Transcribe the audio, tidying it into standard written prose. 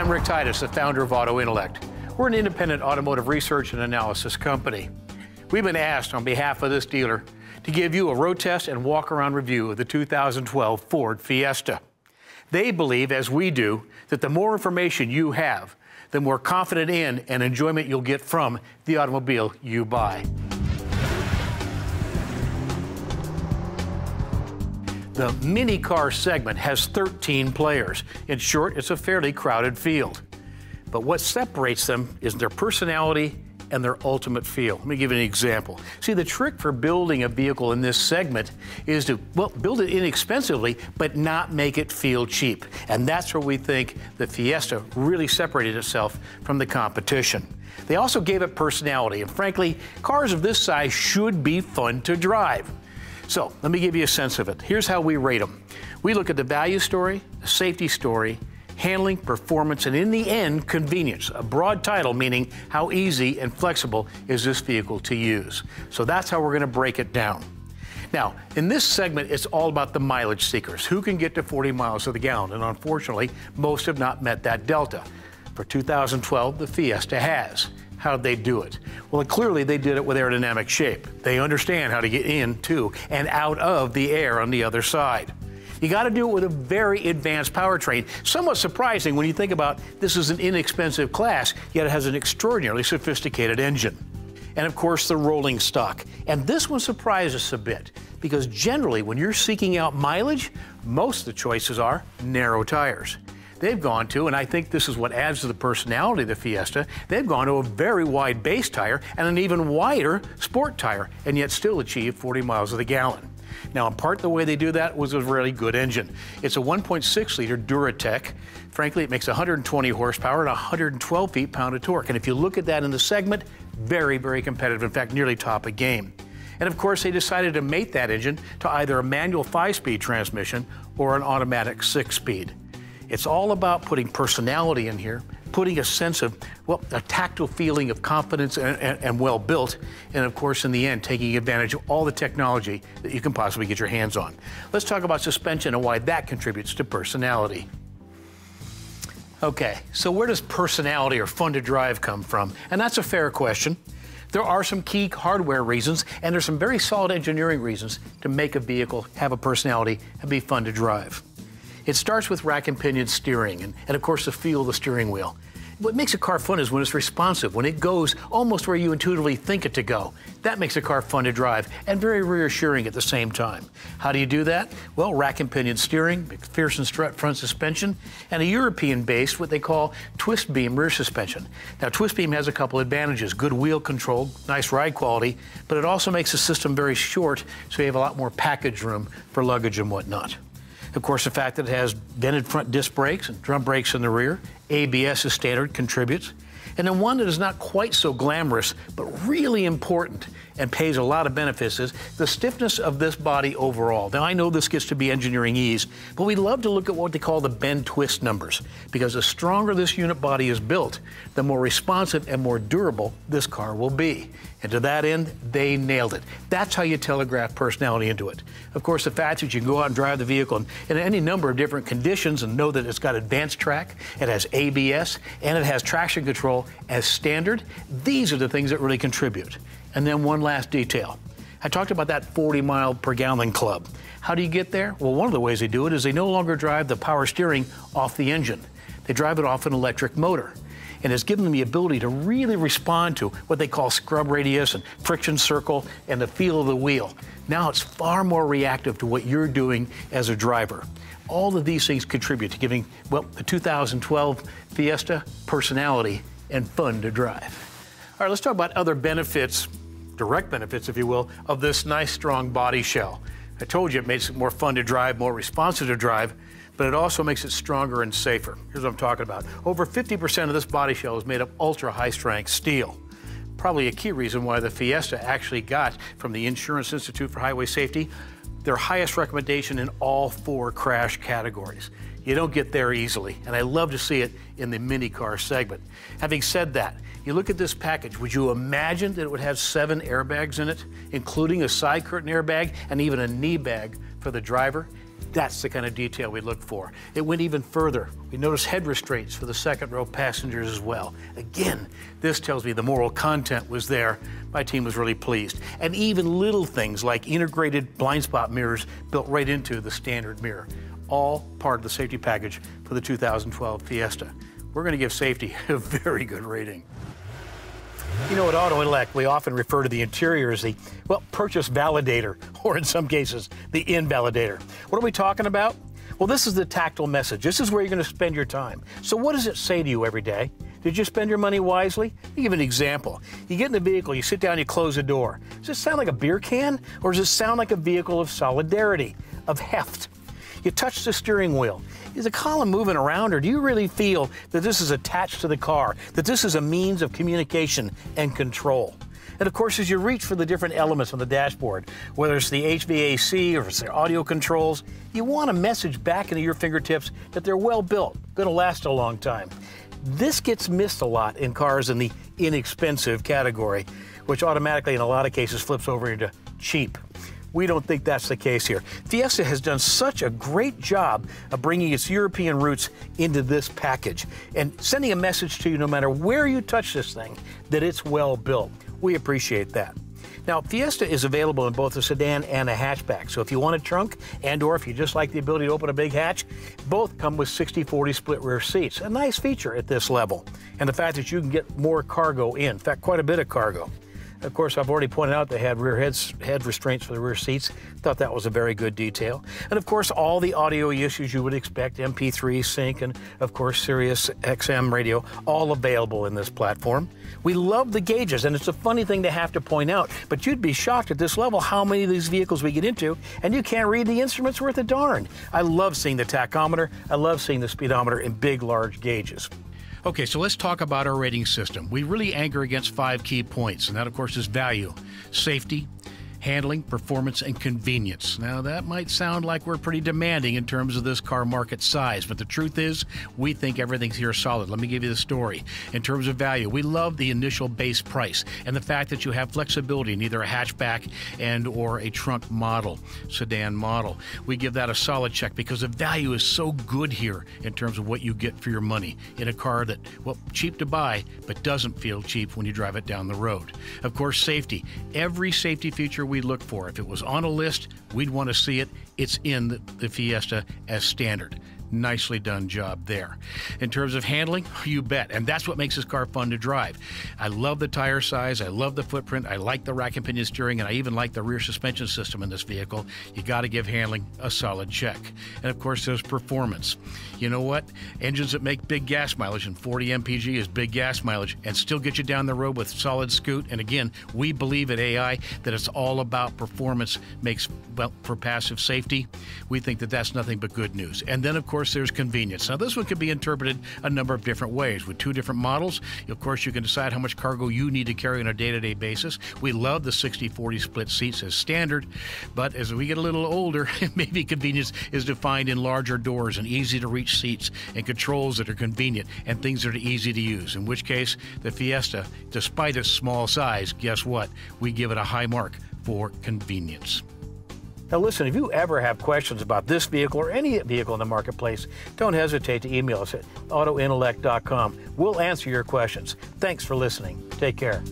I'm Rick Titus, the founder of Intellect. We're an independent automotive research and analysis company. We've been asked on behalf of this dealer to give you a road test and walk-around review of the 2012 Ford Fiesta. They believe, as we do, that the more information you have, the more confident in and enjoyment you'll get from the automobile you buy. The mini car segment has 13 players. In short, it's a fairly crowded field. But what separates them is their personality and their ultimate feel. Let me give you an example. See, the trick for building a vehicle in this segment is to, well, build it inexpensively, but not make it feel cheap. And that's where we think the Fiesta really separated itself from the competition. They also gave it personality, and frankly, cars of this size should be fun to drive. So let me give you a sense of it. Here's how we rate them. We look at the value story, the safety story, handling, performance, and in the end, convenience. A broad title meaning how easy and flexible is this vehicle to use. So that's how we're going to break it down. Now, in this segment, it's all about the mileage seekers. Who can get to 40 miles to the gallon? And unfortunately, most have not met that delta. For 2012, the Fiesta has. How did they do it? Well, clearly they did it with aerodynamic shape. They understand how to get into and out of the air on the other side. You got to do it with a very advanced powertrain. Somewhat surprising when you think about this is an inexpensive class, yet it has an extraordinarily sophisticated engine. And of course, the rolling stock. And this one surprised us a bit, because generally when you're seeking out mileage, most of the choices are narrow tires. They've gone to, and I think this is what adds to the personality of the Fiesta, they've gone to a very wide base tire and an even wider sport tire, and yet still achieve 40 miles to the gallon. Now, in part, the way they do that was a really good engine. It's a 1.6-liter Duratec. Frankly, it makes 120 horsepower and 112 feet-pound of torque. And if you look at that in the segment, very, very competitive. In fact, nearly top of game. And of course, they decided to mate that engine to either a manual 5-speed transmission or an automatic 6-speed. It's all about putting personality in here, putting a sense of, well, a tactile feeling of confidence and well-built, and of course, in the end, taking advantage of all the technology that you can possibly get your hands on. Let's talk about suspension and why that contributes to personality. Okay, so where does personality or fun to drive come from? And that's a fair question. There are some key hardware reasons, and there's some very solid engineering reasons to make a vehicle have a personality and be fun to drive. It starts with rack and pinion steering and of course, the feel of the steering wheel. What makes a car fun is when it's responsive, when it goes almost where you intuitively think it to go. That makes a car fun to drive and very reassuring at the same time. How do you do that? Well, rack and pinion steering, McPherson strut front suspension, and a European-based, what they call twist beam rear suspension. Now, twist beam has a couple advantages: good wheel control, nice ride quality, but it also makes the system very short, so you have a lot more package room for luggage and whatnot. Of course, the fact that it has vented front disc brakes and drum brakes in the rear, ABS is standard, contributes. And then one that is not quite so glamorous, but really important and pays a lot of benefits is the stiffness of this body overall. Now, I know this gets to be engineering ease, but we love to look at what they call the bend twist numbers, because the stronger this unit body is built, the more responsive and more durable this car will be. And to that end, they nailed it. That's how you telegraph personality into it. Of course, the fact that you can go out and drive the vehicle in any number of different conditions and know that it's got advanced track, it has ABS, and it has traction control as standard, these are the things that really contribute. And then one last detail. I talked about that 40 mile per gallon club. How do you get there? Well, one of the ways they do it is they no longer drive the power steering off the engine. They drive it off an electric motor. And it's given them the ability to really respond to what they call scrub radius and friction circle and the feel of the wheel. Now it's far more reactive to what you're doing as a driver. All of these things contribute to giving, well, the 2012 Fiesta personality and fun to drive. All right, let's talk about other benefits, direct benefits, if you will, of this nice, strong body shell. I told you it makes it more fun to drive, more responsive to drive, but it also makes it stronger and safer. Here's what I'm talking about. Over 50% of this body shell is made of ultra high-strength steel. Probably a key reason why the Fiesta actually got from the Insurance Institute for Highway Safety their highest recommendation in all 4 crash categories. You don't get there easily, and I love to see it in the mini car segment. Having said that, you look at this package, would you imagine that it would have 7 airbags in it, including a side curtain airbag and even a knee bag for the driver? That's the kind of detail we look for. It went even further. We noticed head restraints for the second row passengers as well. Again, this tells me the moral content was there. My team was really pleased. And even little things like integrated blind spot mirrors built right into the standard mirror. All part of the safety package for the 2012 Fiesta. We're going to give safety a very good rating. You know, at Auto Intellect, we often refer to the interior as the, well, purchase validator, or in some cases, the invalidator. What are we talking about? Well, this is the tactile message. This is where you're going to spend your time. So what does it say to you every day? Did you spend your money wisely? I'll give an example. You get in the vehicle, you sit down, you close the door. Does it sound like a beer can? Or does it sound like a vehicle of solidarity, of heft? You touch the steering wheel. Is the column moving around, or do you really feel that this is attached to the car, that this is a means of communication and control? And of course, as you reach for the different elements on the dashboard, whether it's the HVAC or it's the audio controls, you want a message back into your fingertips that they're well built, going to last a long time. This gets missed a lot in cars in the inexpensive category, which automatically in a lot of cases flips over into cheap. We don't think that's the case here. Fiesta has done such a great job of bringing its European roots into this package and sending a message to you no matter where you touch this thing that it's well built. We appreciate that. Now, Fiesta is available in both a sedan and a hatchback. So if you want a trunk or if you just like the ability to open a big hatch, both come with 60/40 split rear seats. A nice feature at this level. And the fact that you can get more cargo in fact, quite a bit of cargo. Of course, I've already pointed out they had rear head restraints for the rear seats. Thought that was a very good detail. And of course, all the audio issues you would expect, MP3, sync, and of course, Sirius XM radio, all available in this platform. We love the gauges, and it's a funny thing to have to point out, but you'd be shocked at this level how many of these vehicles we get into, and you can't read the instruments worth a darn. I love seeing the tachometer. I love seeing the speedometer in big, large gauges. Okay, so let's talk about our rating system. We really anchor against 5 key points, and that, of course, is value, safety, handling, performance, and convenience. Now, that might sound like we're pretty demanding in terms of this car market size, but the truth is, we think everything's here solid. Let me give you the story. In terms of value, we love the initial base price and the fact that you have flexibility in either a hatchback or a trunk model, sedan model. We give that a solid check because the value is so good here in terms of what you get for your money in a car that, well, cheap to buy, but doesn't feel cheap when you drive it down the road. Of course, safety. Every safety feature we look for. If it was on a list, we'd want to see it. It's in the Fiesta as standard. Nicely done job there. In terms of handling, you bet. And that's what makes this car fun to drive. I love the tire size. I love the footprint. I like the rack and pinion steering, and I even like the rear suspension system in this vehicle. You got to give handling a solid check. And of course, there's performance. You know what? Engines that make big gas mileage, and 40 mpg is big gas mileage, and still get you down the road with solid scoot. And again, we believe at AI that it's all about performance makes, well, for passive safety. We think that that's nothing but good news. And then, of course, there's convenience. Now, this one could be interpreted a number of different ways. With 2 different models, of course, you can decide how much cargo you need to carry on a day-to-day basis. We love the 60/40 split seats as standard, but as we get a little older, maybe convenience is defined in larger doors and easy-to-reach seats and controls that are convenient and things that are easy to use, in which case the Fiesta, despite its small size, guess what? We give it a high mark for convenience. Now listen, if you ever have questions about this vehicle or any vehicle in the marketplace, don't hesitate to email us at autointellect.com. We'll answer your questions. Thanks for listening. Take care.